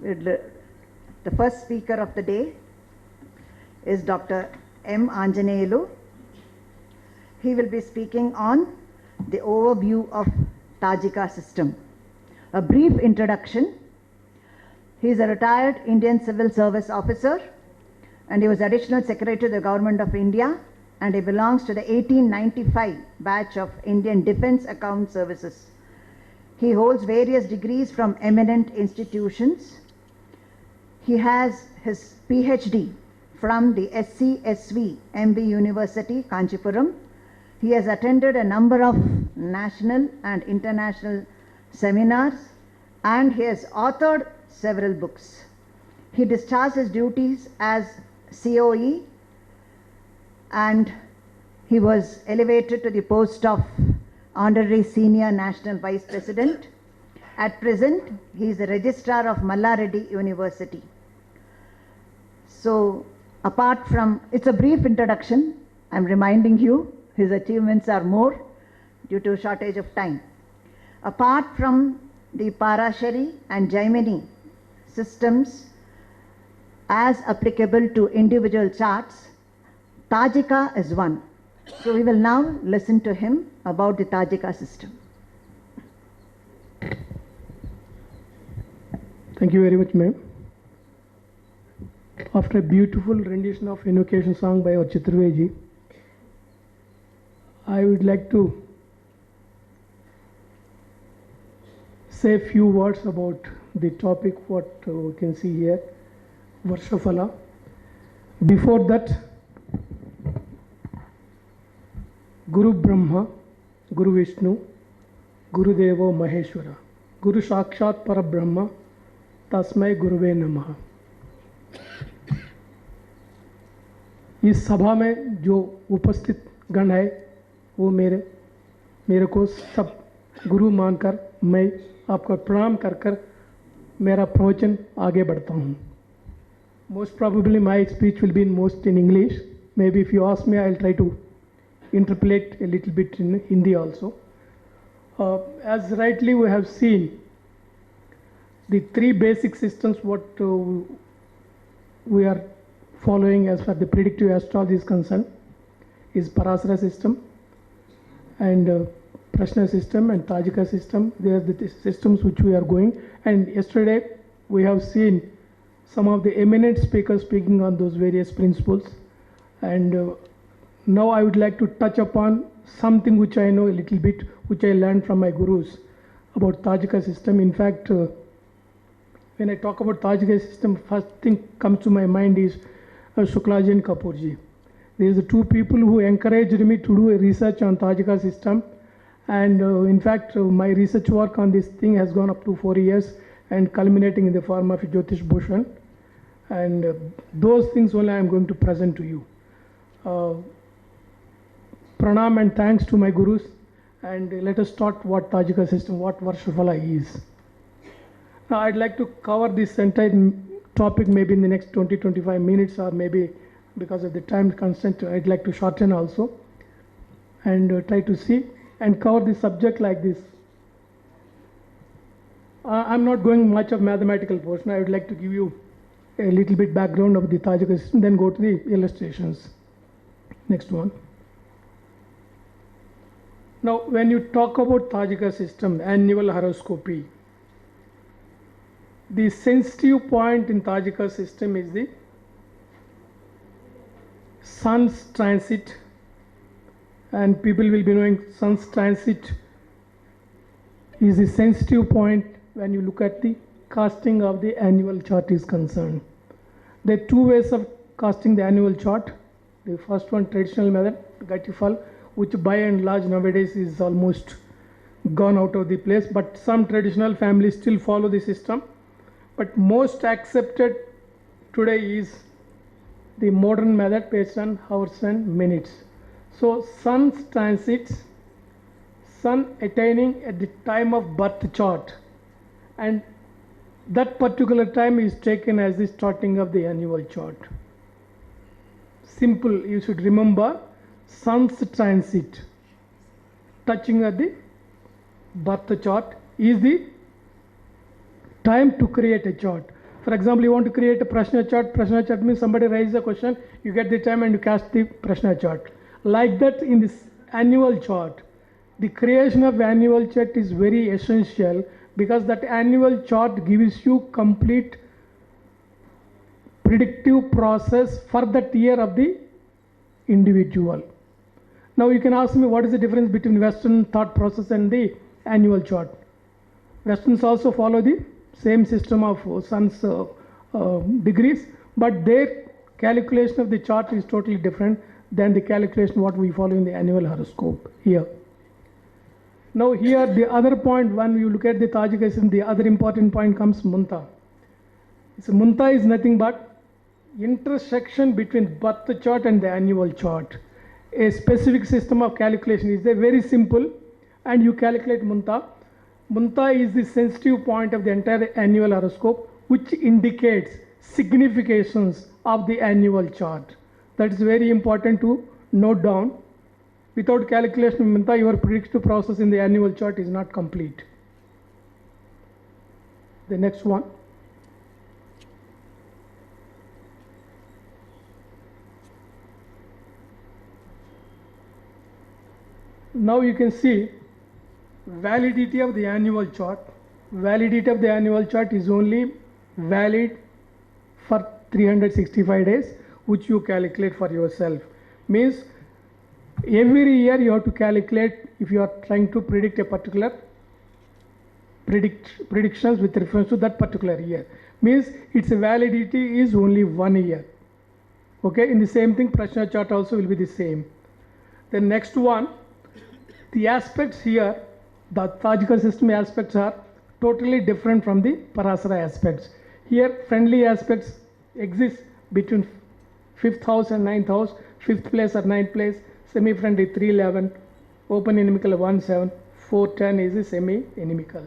The first speaker of the day is Dr. M. Anjaneyulu. He will be speaking on the overview of Tajika System. A brief introduction. He is a retired Indian Civil Service officer and he was Additional Secretary to the Government of India, and he belongs to the 1895 batch of Indian Defence Account Services. He holds various degrees from eminent institutions. He has his PhD from the SCSV MB University, Kanchipuram. He has attended a number of national and international seminars, and he has authored several books. He discharged his duties as COE, and he was elevated to the post of Honorary Senior National Vice President. At present, he is the Registrar of Mallareddy University. So, apart from, it's a brief introduction, I'm reminding you, his achievements are more due to shortage of time. Apart from the Parashari and Jaimini systems as applicable to individual charts, Tajika is one. So we will now listen to him about the Tajika system. Thank you very much, ma'am. After a beautiful rendition of invocation song by our Chitraveji, I would like to say a few words about the topic what we can see here, Varshafala. Before that, Guru Brahma, Guru Vishnu, Guru Devo Maheshwara, Guru Sakshat Parabrahma, Tasmai Guruve Namaha. इस सभा में जो उपस्थित गण है वो मेरे को सब गुरु मानकर मैं आपका प्रणाम कर मेरा प्रवचन आगे बढ़ता हूँ. Most probably my speech will be most in English. Maybe if you ask me, I'll try to interpolate a little bit in Hindi also. As rightly we have seen, the three basic systems what we are following as far as the predictive astrology is concerned is Parasara system and Prashna system and Tajika system. They are the systems which we are going, and yesterday we have seen some of the eminent speakers speaking on those various principles, and now I would like to touch upon something which I know a little bit, which I learned from my gurus about Tajika system. In fact, when I talk about Tajika system, first thing comes to my mind is Shuklaji and Kapoorji. These are the two people who encouraged me to do a research on Tajika system, and in fact my research work on this thing has gone up to 4 years and culminating in the form of Jyotish Bhushan, and those things only I am going to present to you. Pranam and thanks to my gurus, and let us start what Tajika system, what Varshafala is. Now I'd like to cover this entire topic maybe in the next 20-25 minutes, or maybe because of the time constraint I'd like to shorten also and try to see and cover the subject like this. I'm not going much of mathematical portion. I would like to give you a little bit background of the Tajika system, then go to the illustrations. Next one. Now when you talk about Tajika system, annual horoscopy, the sensitive point in Tajika system is the sun's transit, and people will be knowing sun's transit is the sensitive point when you look at the casting of the annual chart is concerned. There are two ways of casting the annual chart. The first one, traditional method, Gatifal, which by and large nowadays is almost gone out of the place, but some traditional families still follow the system. But most accepted today is the modern method based on hours and minutes. So sun's transits, sun attaining at the time of birth chart, and that particular time is taken as the starting of the annual chart. Simple, you should remember sun's transit touching at the birth chart is the time to create a chart. For example, you want to create a Prashna chart. Prashna chart means somebody raises a question, you get the time and you cast the Prashna chart. Like that in this annual chart, the creation of annual chart is very essential because that annual chart gives you complete predictive process for that year of the individual. Now you can ask me what is the difference between Western thought process and the annual chart. Westerns also follow the same system of sun's degrees, but their calculation of the chart is totally different than the calculation what we follow in the annual horoscope here. Now here the other point, when you look at the Tajika system, the other important point comes Munta. So Munta is nothing but intersection between birth chart and the annual chart. A specific system of calculation is there, very simple, and you calculate Munta. Munta is the sensitive point of the entire annual horoscope, which indicates significations of the annual chart. That is very important to note down. Without calculation of Munta, your predictive process in the annual chart is not complete. The next one. Now you can see validity of the annual chart. Validity of the annual chart is only valid for 365 days, which you calculate for yourself. Means every year you have to calculate if you are trying to predict a particular predictions with reference to that particular year. Means its validity is only 1 year. Okay, in the same thing, Prashna chart also will be the same. The next one, the aspects here, the Tajika system aspects are totally different from the Parasara aspects. Here, friendly aspects exist between 5th house and 9th house, 5th place or 9th place, semi-friendly 311, open inimical 17, 410 is a semi-inimical.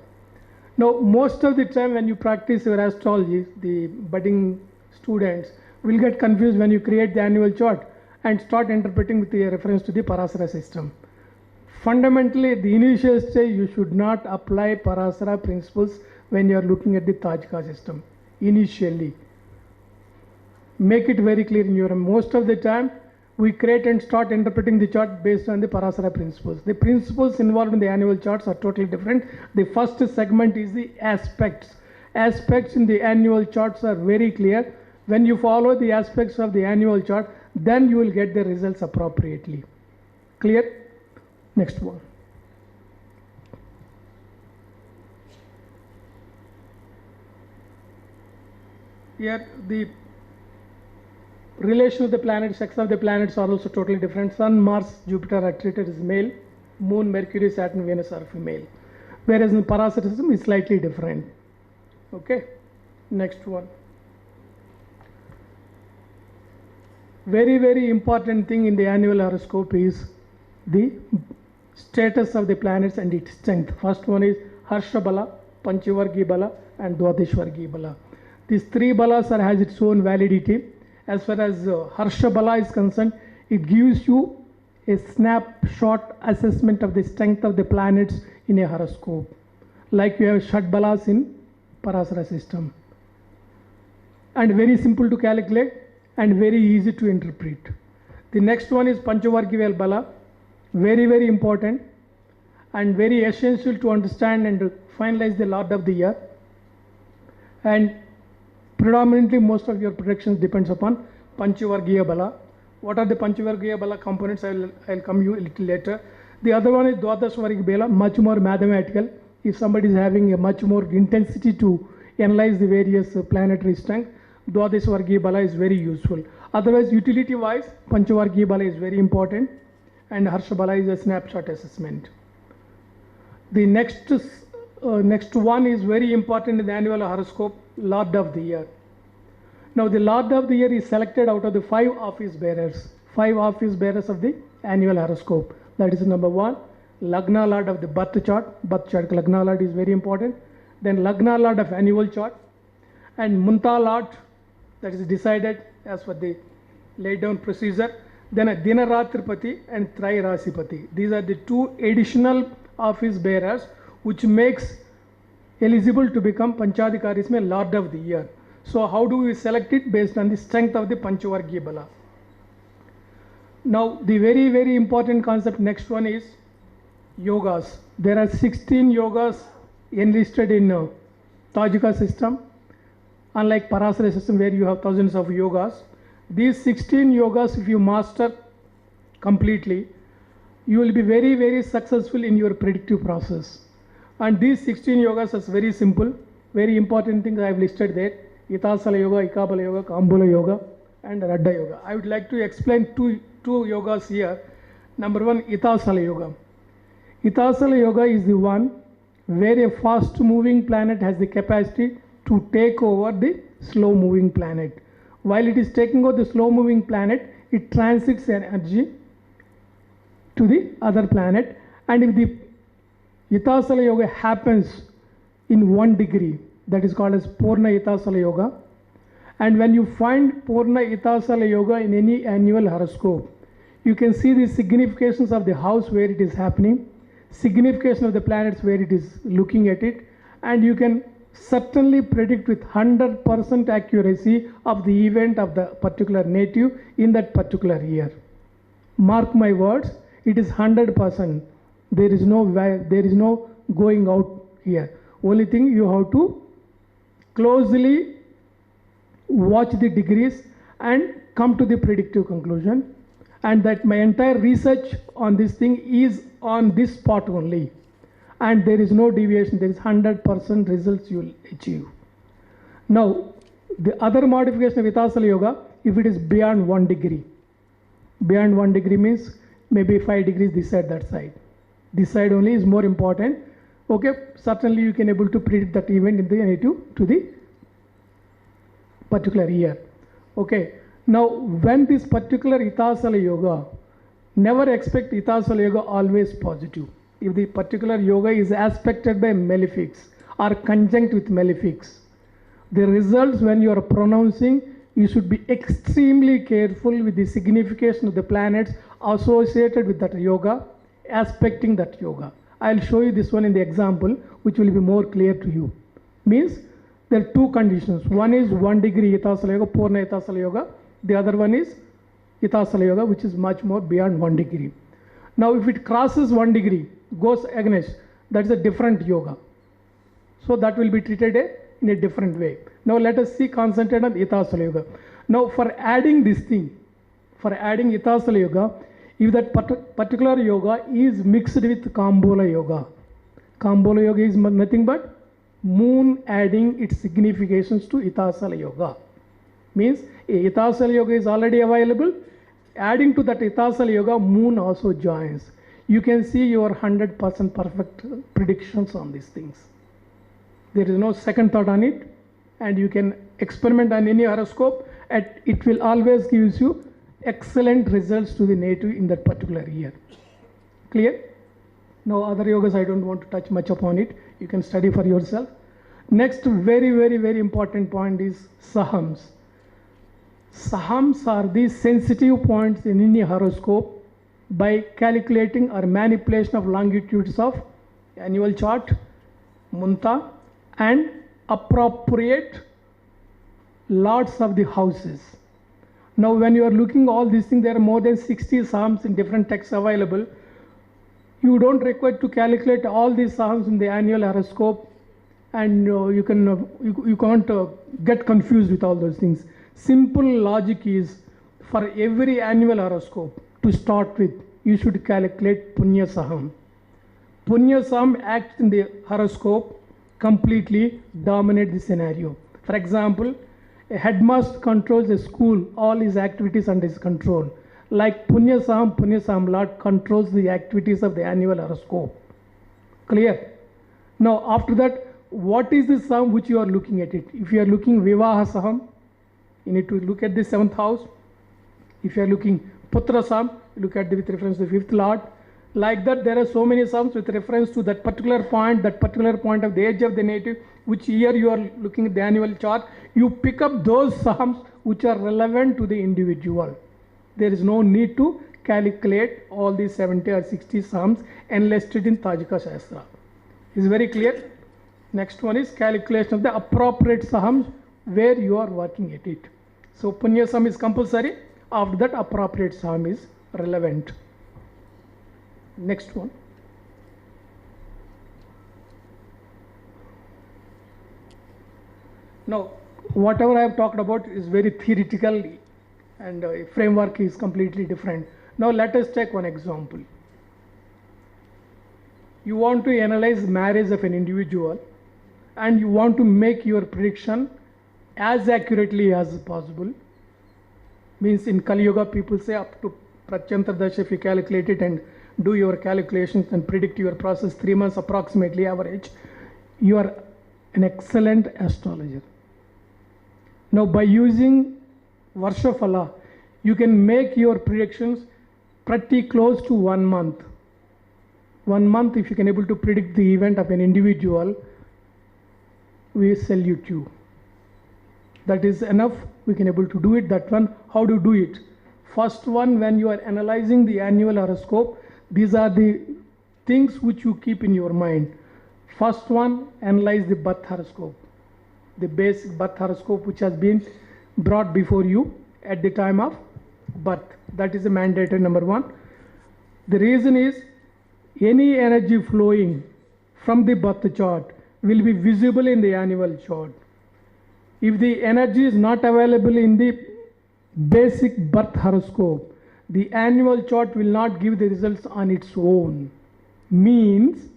Now, most of the time when you practice your astrology, the budding students will get confused when you create the annual chart and start interpreting with the reference to the Parasara system. Fundamentally, the initial stage, you should not apply Parasara principles when you are looking at the Tajika system. Initially, make it very clear in your most of the time, we create and start interpreting the chart based on the Parasara principles. The principles involved in the annual charts are totally different. The first segment is the aspects. Aspects in the annual charts are very clear. When you follow the aspects of the annual chart, then you will get the results appropriately. Clear? Next one. Here the relation of the planets, sex of the planets are also totally different. Sun, Mars, Jupiter are treated as male. Moon, Mercury, Saturn, Venus are female. Whereas in the Parasara system is slightly different. Okay. Next one. Very, very important thing in the annual horoscope is the status of the planets and its strength. First one is Harsha Bala, Panchavargi Bala and Dwadeshwargi Bala. These three balas has its own validity. As far as Harsha Bala is concerned, it gives you a snapshot assessment of the strength of the planets in a horoscope. Like you have Shat Balas in Parasara system. And very simple to calculate and very easy to interpret. The next one is Panchavargi Bala. Very, very important and very essential to understand and finalize the Lord of the year. And predominantly most of your predictions depends upon Panchavargiya Bala. What are the Panchavargiya Bala components? I'll come you a little later. The other one is Dwadeshwargi Bala, much more mathematical. If somebody is having a much more intensity to analyze the various planetary strength, Dwadeshwargi Bala is very useful. Otherwise, utility wise, Panchavargiya Bala is very important. And Harsha Bala is a snapshot assessment. The next one is very important in the annual horoscope, Lord of the Year. Now the Lord of the Year is selected out of the 5 office bearers. 5 office bearers of the annual horoscope. That is number 1, Lagna Lord of the birth chart. Birth chart Lagna Lord is very important. Then Lagna Lord of annual chart. And Munta Lord, that is decided as per the laid down procedure. Then a Dinaratripati and Trairasipati. These are the 2 additional office bearers which makes eligible to become Panchadikaris mein Lord of the Year. So how do we select it? Based on the strength of the Panchavargya Bala. Now the very, very important concept, next one is yogas. There are 16 yogas enlisted in Tajika system. Unlike Parasara system where you have thousands of yogas, these 16 yogas, if you master completely, you will be very, very successful in your predictive process. And these 16 yogas is very simple. Very important things I have listed there: Itasala Yoga, Ikabala Yoga, Kambula Yoga, and Radha Yoga. I would like to explain two yogas here. Number one, Itasala Yoga. Itasala Yoga is the one where a fast moving planet has the capacity to take over the slow moving planet. While it is taking over the slow moving planet, it transits energy to the other planet. And if the Itasala Yoga happens in 1 degree, that is called as Purna Itasala Yoga. And when you find Purna Itasala Yoga in any annual horoscope, you can see the significations of the house where it is happening, signification of the planets where it is looking at it, and you can certainly predict with 100% accuracy of the event of the particular native in that particular year. Mark my words, it is 100%. There is no going out here. Only thing, you have to closely watch the degrees and come to the predictive conclusion. And that my entire research on this thing is on this spot only. And there is no deviation. There is 100% results you will achieve. Now, the other modification of Itasala Yoga, if it is beyond 1 degree. Beyond 1 degree means maybe 5 degrees this side, that side. This side only is more important. Okay, certainly you can able to predict that event in the native to the particular year. Okay, now when this particular Itasala Yoga, never expect Itasala Yoga always positive. If the particular yoga is aspected by malefics or conjunct with malefics, the results when you are pronouncing, you should be extremely careful with the signification of the planets associated with that yoga, aspecting that yoga. I'll show you this one in the example, which will be more clear to you. Means there are two conditions. One is 1 degree Itasala Yoga, Purna Itasala Yoga. The other one is Itasala Yoga, which is much more beyond 1 degree. Now, if it crosses 1 degree, goes against, that is a different yoga. So that will be treated in a different way. Now let us see, concentrate on Itasala Yoga. Now for adding this thing, for adding Itasala Yoga, if that particular yoga is mixed with Kambula Yoga. Kambula Yoga is nothing but moon adding its significations to Itasala Yoga. Means Itasala Yoga is already available. Adding to that Itasala Yoga, moon also joins. You can see your 100% perfect predictions on these things. There is no second thought on it, and you can experiment on any horoscope, and it will always gives you excellent results to the native in that particular year. Clear? Now other yogas I don't want to touch much upon it. You can study for yourself. Next very, very, very important point is Sahams. Sahams are the sensitive points in any horoscope by calculating or manipulation of longitudes of annual chart, munta, and appropriate lots of the houses. Now when you are looking all these things, there are more than 60 Psalms in different texts available. You don't require to calculate all these Psalms in the annual horoscope, and you can't get confused with all those things. Simple logic is, for every annual horoscope, to start with, you should calculate Punya Saham. Punya Saham acts in the horoscope, completely dominate the scenario. For example, a headmaster controls a school, all his activities under his control. Like Punya Saham Lord controls the activities of the annual horoscope. Clear? Now after that, what is the Saham which you are looking at it? If you are looking Vivaha Saham, you need to look at the 7th house. If you are looking Putra Saham, look at with reference to the 5th Lord. Like that, there are so many Psalms with reference to that particular point of the age of the native, which year you are looking at the annual chart. You pick up those Psalms which are relevant to the individual. There is no need to calculate all these 70 or 60 Psalms enlisted in Tajika Shastra. Is very clear? Next one is calculation of the appropriate Psalms where you are working at it. So Punya Sam is compulsory. After that, appropriate Sam is relevant. Next one. Now, whatever I have talked about is very theoretical, and framework is completely different. Now let us take one example. You want to analyze marriage of an individual, and you want to make your prediction as accurately as possible. Means in Kali Yuga, people say up to Pratyanta Dasha, if you calculate it and do your calculations and predict your process 3 months approximately average, you are an excellent astrologer. Now by using Varshafala, you can make your predictions pretty close to 1 month. 1 month, if you can able to predict the event of an individual, we salute you. That is enough. We can able to do it. That one, how to do it? First one, when you are analyzing the annual horoscope, these are the things which you keep in your mind. First one, analyze the birth horoscope, the basic birth horoscope which has been brought before you at the time of birth. That is a mandatory number one. The reason is any energy flowing from the birth chart will be visible in the annual chart. If the energy is not available in the basic birth horoscope, the annual chart will not give the results on its own. Means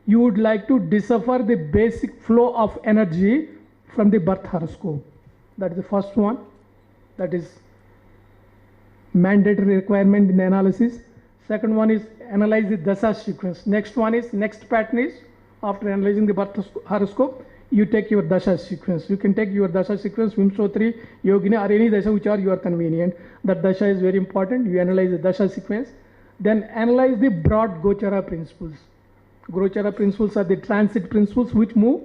you would like to decipher the basic flow of energy from the birth horoscope. That is the first one. That is mandatory requirement in the analysis. Second one is analyze the dasha sequence. Next one is, next pattern is, after analyzing the birth horoscope, you take your dasha sequence. You can take your dasha sequence, Vimshotri, Yogini, or any dasha which are your convenient. That dasha is very important. You analyze the dasha sequence. Then analyze the broad Gochara principles. Gochara principles are the transit principles which move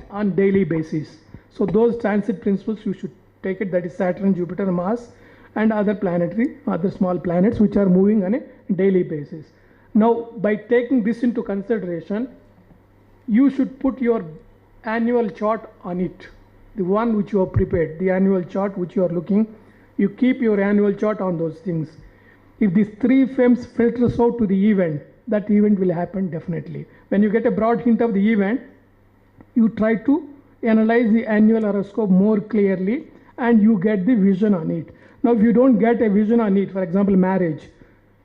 on daily basis. So those transit principles you should take it. That is Saturn, Jupiter, Mars, and other planetary, other small planets which are moving on a daily basis. Now, by taking this into consideration, you should put your annual chart on it. The one which you have prepared, the annual chart which you are looking, you keep your annual chart on those things. If these three frames filters out to the event, that event will happen definitely. When you get a broad hint of the event, you try to analyze the annual horoscope more clearly and you get the vision on it. Now, if you don't get a vision on it, for example, marriage,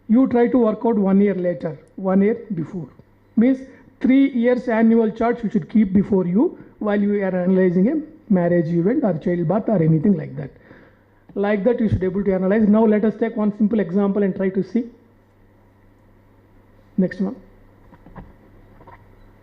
you try to work out 1 year later, 1 year before. Means 3 years annual charts you should keep before you while you are analyzing a marriage event or childbirth or anything like that. Like that you should be able to analyze. Now let us take one simple example and try to see. Next one.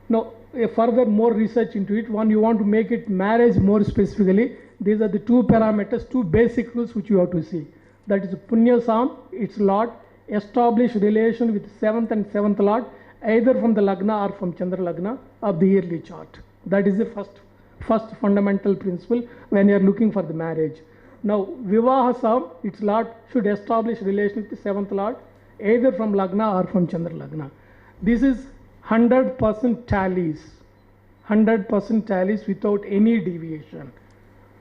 Now a further more research into it. One, you want to make it marriage more specifically. These are the two parameters, two basic rules which you have to see. That is Punya Sam, its Lord, establish relation with 7th and 7th Lord, either from the Lagna or from Chandra Lagna of the yearly chart. That is the first fundamental principle when you are looking for the marriage. Now, Vivaha Sam, its Lord, should establish relation with the 7th Lord, either from Lagna or from Chandra Lagna. This is 100% tallies, 100% tallies without any deviation.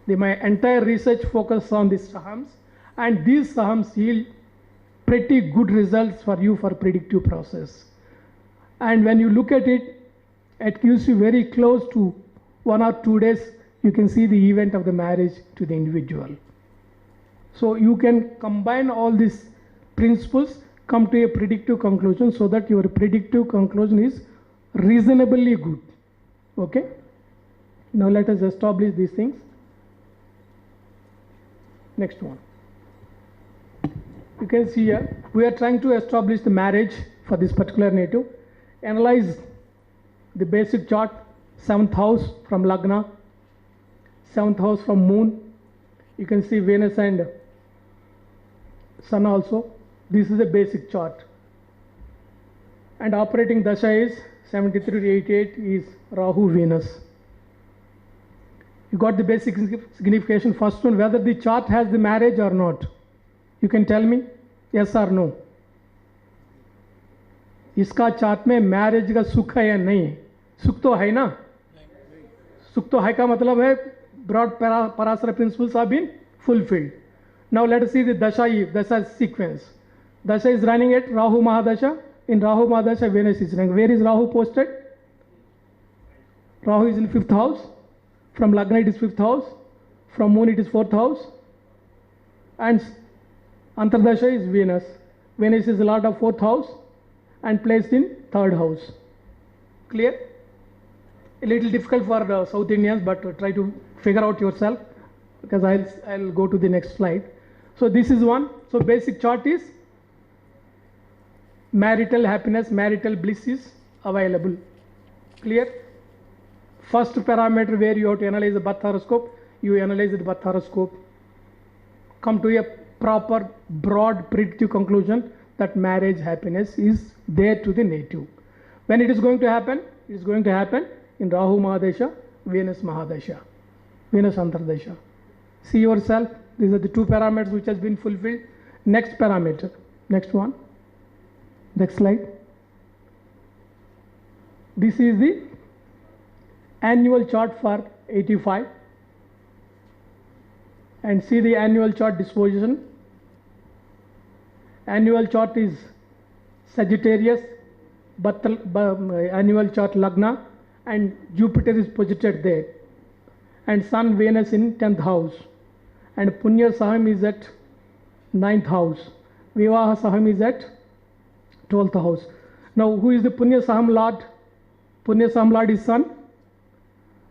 My entire research focus on these Sahams, and these Sahams yield pretty good results for you for predictive process. And when you look at it, it gives you very close to 1 or 2 days, you can see the event of the marriage to the individual. So you can combine all these principles, come to a predictive conclusion so that your predictive conclusion is reasonably good. Okay? Now let us establish these things. Next one. You can see here, we are trying to establish the marriage for this particular native. Analyze the basic chart, 7th house from Lagna, 7th house from Moon. You can see Venus and Sun also. This is a basic chart. And operating dasha is 73 to 88 is Rahu Venus. You got the basic signification. First one, whether the chart has the marriage or not. You can tell me yes or no. इसका chart में marriage का सुख है या नहीं? सुख तो है ना? सुख तो है का मतलब है broad Parasara principles have been fulfilled. Now let us see the Dasha sequence. Dasha is running at Rahu Mahadasha. In Rahu Mahadasha, Venus is running. Where is Rahu posted? Rahu is in 5th house. From Lagna it is 5th house. From Moon it is 4th house. And Antardasha is Venus. Venus is the lord of 4th house and placed in 3rd house. Clear? A little difficult for South Indians, but try to figure out yourself, because I'll go to the next slide. So this is one. So basic chart is marital happiness, marital bliss is available. Clear? First parameter where you have to analyze the birth horoscope, you analyze the birth horoscope, come to a proper broad predictive conclusion that marriage happiness is there to the native. When it is going to happen? It is going to happen in Rahu Mahadasha, Venus Mahadasha, Venus Antardasha. See yourself, these are the two parameters which has been fulfilled. Next parameter, next one, next slide. This is the annual chart for 85, and see the annual chart disposition. Annual chart is Sagittarius, but annual chart Lagna, and Jupiter is posited there, and Sun Venus in 10th house, and Punya Saham is at 9th house, Vivaha Saham is at 12th house. Now who is the Punya Saham Lord? Punya Saham Lord is Sun,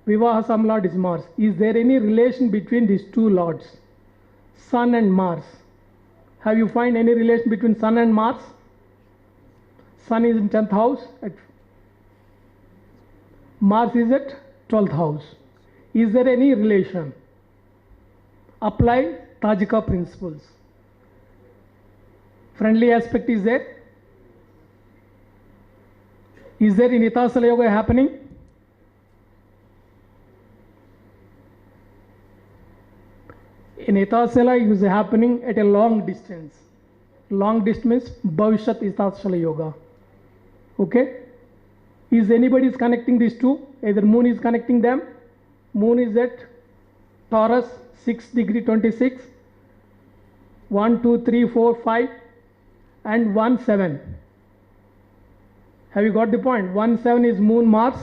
Vivaha Saham Lord is Mars. Is there any relation between these two lords, Sun and Mars? Have you find any relation between Sun and Mars? Sun is in 10th house, Mars is at 12th house. Is there any relation? Apply Tajika principles. Friendly aspect is there. Is there in Itasala Yoga happening? In Itasala it is happening at a long distance. Long distance, Bhavishyat Itasala Yoga. Okay? Is anybody is connecting these two? Either Moon is connecting them. Moon is at Taurus, 6 degree 26, 1, 2, 3, 4, 5, and 1, 7. Have you got the point? 1, 7 is Moon Mars.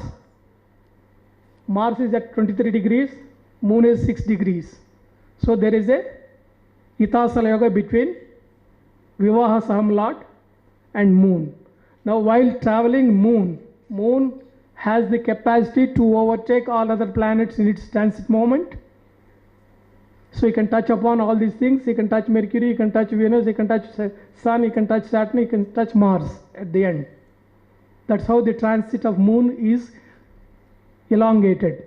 Mars is at 23 degrees. Moon is 6 degrees. So there is a Itasala Yoga between Vivaha Saham Lord and Moon. Now while traveling Moon has the capacity to overtake all other planets in its transit moment. So you can touch upon all these things. You can touch Mercury, you can touch Venus, you can touch Sun, you can touch Saturn, you can touch Mars at the end. That's how the transit of Moon is elongated.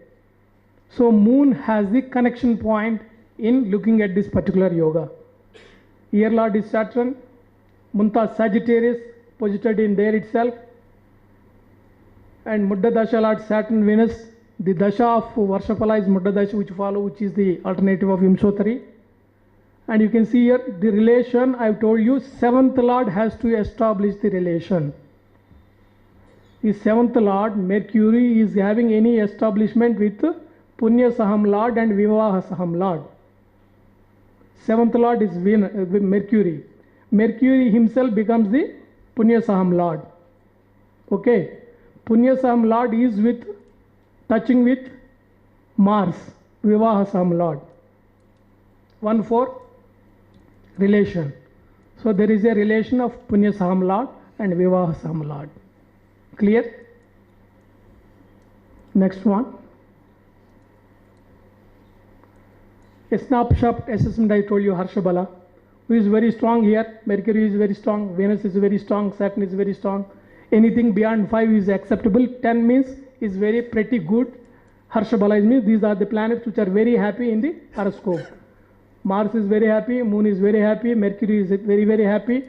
So Moon has the connection point in looking at this particular yoga. Year Lord is Saturn, Munta Sagittarius posited in there itself, and Muddha Dasha Lord Saturn Venus. The Dasha of Varshapala is Muddha Dasha, which is the alternative of Vimshottari. And you can see here the relation. I've told you 7th Lord has to establish the relation. Is 7th Lord Mercury is having any establishment with Punya Saham Lord and Vivaha Saham Lord. 7th Lord is Mercury. Mercury himself becomes the Punya Saham Lord. Okay. Punya Saham Lord is touching with Mars, Vivaha Saham Lord. 1-4 relation. So there is a relation of Punya Saham Lord and Vivaha Saham Lord. Clear? Next one. A snapshot assessment I told you, Harshabala, who is very strong here. Mercury is very strong, Venus is very strong, Saturn is very strong. Anything beyond 5 is acceptable. 10 means is very pretty good. Harshabala means these are the planets which are very happy in the horoscope. Mars is very happy, Moon is very happy, Mercury is very, very happy.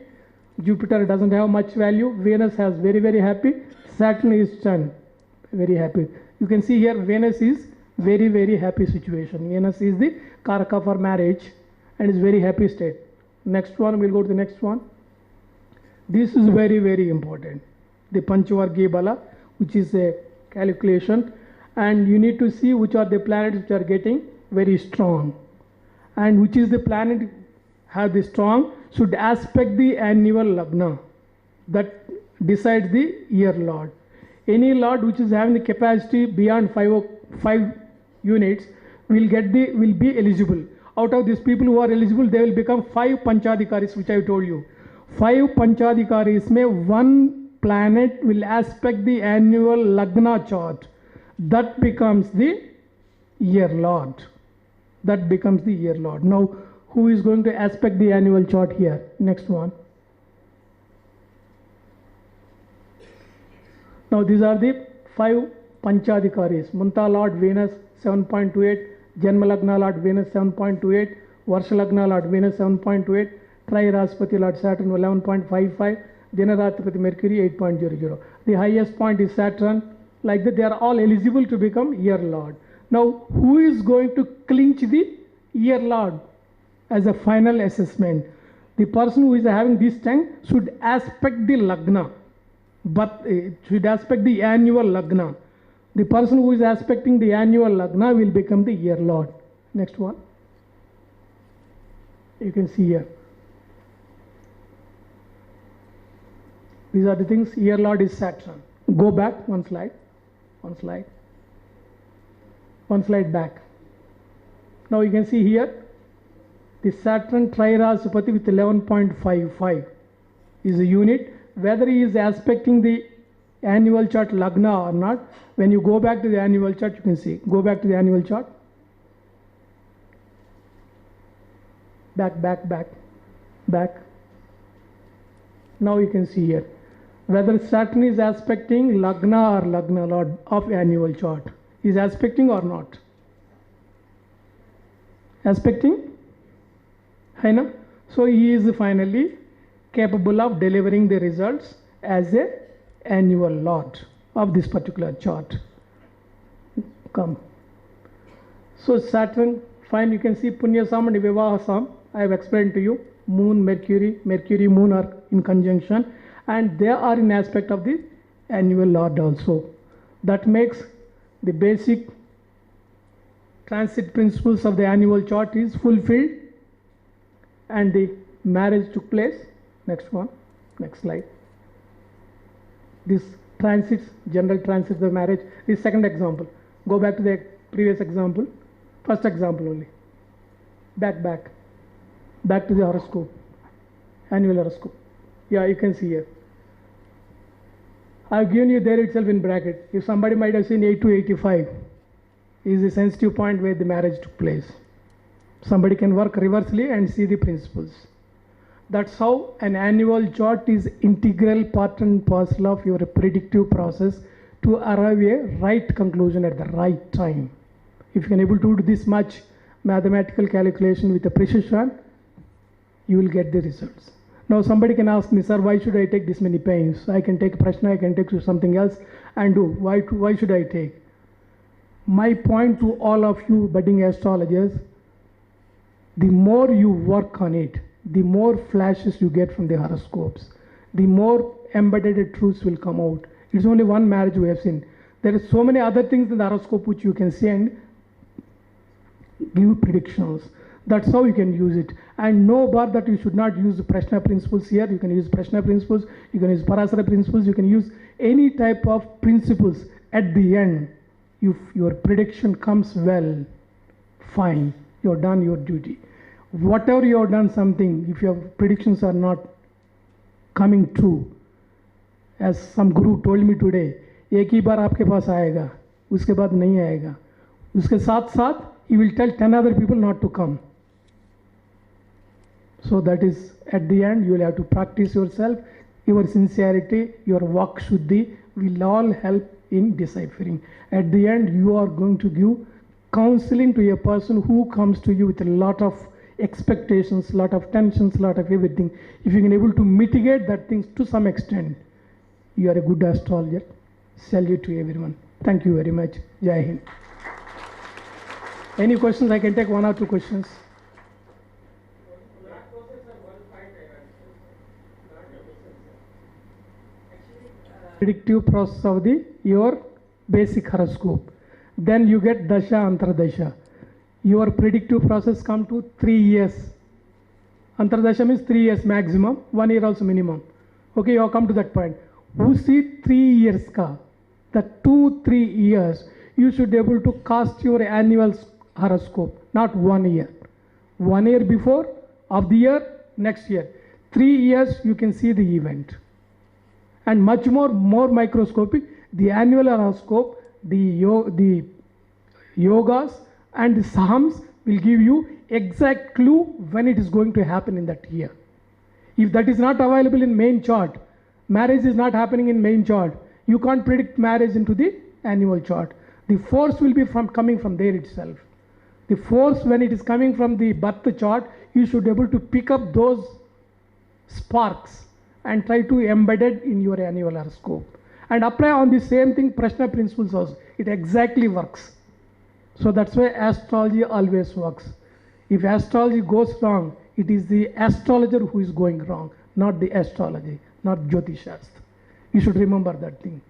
Jupiter doesn't have much value. Venus has very, very happy. Saturn is very happy. You can see here Venus is very, very happy situation. Venus is the Karaka for marriage and is very happy state. Next one, we'll go to the next one. This is very, very important. The Panchavargi Bala, which is a calculation, and you need to see which are the planets which are getting very strong. And which is the planet have the strong should aspect the annual lagna that decides the year lord. Any lord which is having the capacity beyond 5 units will be eligible. Out of these people who are eligible, they will become 5 panchadikaris, which I told you. 5 panchadikaris में one planet will aspect the annual lagna chart. That becomes the year lord. That becomes the year lord. Now, who is going to aspect the annual chart here? Next one. Now, these are the 5 panchadikaris. Munta lord Venus 7.28, Janma Lagna Lord Venus 7.28, Varsha Lagna Lord Venus 7.28, Tri Raspati Lord Saturn 11.55, Dinarathipati Mercury 8.00. The highest point is Saturn. Like that, they are all eligible to become year lord. Now, who is going to clinch the year lord as a final assessment? The person who is having this tank should aspect the lagna, but it should aspect the annual lagna. The person who is aspecting the annual lagna will become the year lord. Next one. You can see here. These are the things. Year lord is Saturn. Go back one slide. One slide. One slide back. Now you can see here the Saturn Trirasupati with 11.55 is a unit. Whether he is aspecting the annual chart lagna or not, when you go back to the annual chart, you can see. Go back to the annual chart. Back, back, back, back. Now you can see here whether Saturn is aspecting lagna or lagna lord of annual chart. Is aspecting or not? Aspecting? Hai na? So he is finally capable of delivering the results as a annual lord of this particular chart. Come. So Saturn, fine, you can see Punyasam and Vivahasam. I have explained to you. Moon, Mercury, Moon are in conjunction, and they are in aspect of the annual lord also. That makes the basic transit principles of the annual chart is fulfilled, and the marriage took place. Next one. Next slide. This transits, general transits of marriage. This second example. Go back to the previous example. First example only. Back to the horoscope. Annual horoscope. Yeah, you can see here. I've given you there itself in bracket. If somebody might have seen 8 to 85 is the sensitive point where the marriage took place. Somebody can work reversely and see the principles. That's how an annual chart is integral part and parcel of your predictive process to arrive a right conclusion at the right time. If you can able to do this much mathematical calculation with a precision, you will get the results. Now somebody can ask me, sir, why should I take this many pains? I can take Prashna, I can take something else and do. Why should I take? My point to all of you budding astrologers, the more you work on it, the more flashes you get from the horoscopes, the more embedded truths will come out. It's only one marriage we have seen. There are so many other things in the horoscope which you can see and give predictions. That's how you can use it. And no bar that you should not use the Prashna principles here. You can use Prashna principles, you can use Parasara principles, you can use any type of principles. At the end, if your prediction comes well, fine, you've done your duty. Whatever you have done something, if your predictions are not coming true, as some guru told me today, एक ही बार आपके पास आएगा, उसके बाद नहीं आएगा. उसके साथ साथ he will tell 10 other people not to come. So that is, at the end, you will have to practice yourself. Your sincerity, your vak shuddhi will all help in deciphering. At the end, you are going to give counseling to a person who comes to you with a lot of expectations, lot of tensions, lot of everything. If you can able to mitigate that things to some extent, you are a good astrologer. Salute to everyone. Thank you very much. Jai Hind. Any questions? I can take 1 or 2 questions. Predictive process of your basic horoscope. Then you get Dasha, Antardasha. your predictive process come to 3 years. Antardasha means 3 years maximum, 1 year also minimum. Okay, you have come to that point. Who see 3 years ka? The 2-3 years, you should be able to cast your annual horoscope, not 1 year. 1 year before of the year, next year. 3 years you can see the event. And much more microscopic, the annual horoscope, the yogas and the sahams will give you exact clue when it is going to happen in that year. If that is not available in main chart, marriage is not happening in main chart, you can't predict marriage into the annual chart. The force will be coming from there itself. The force, when it is coming from the birth chart, you should be able to pick up those sparks and try to embed it in your annual horoscope. And apply on the same thing, Prashna principles also. It exactly works. So that's why astrology always works. If astrology goes wrong, it is the astrologer who is going wrong, not the astrology, not Jyotishastra. You should remember that thing.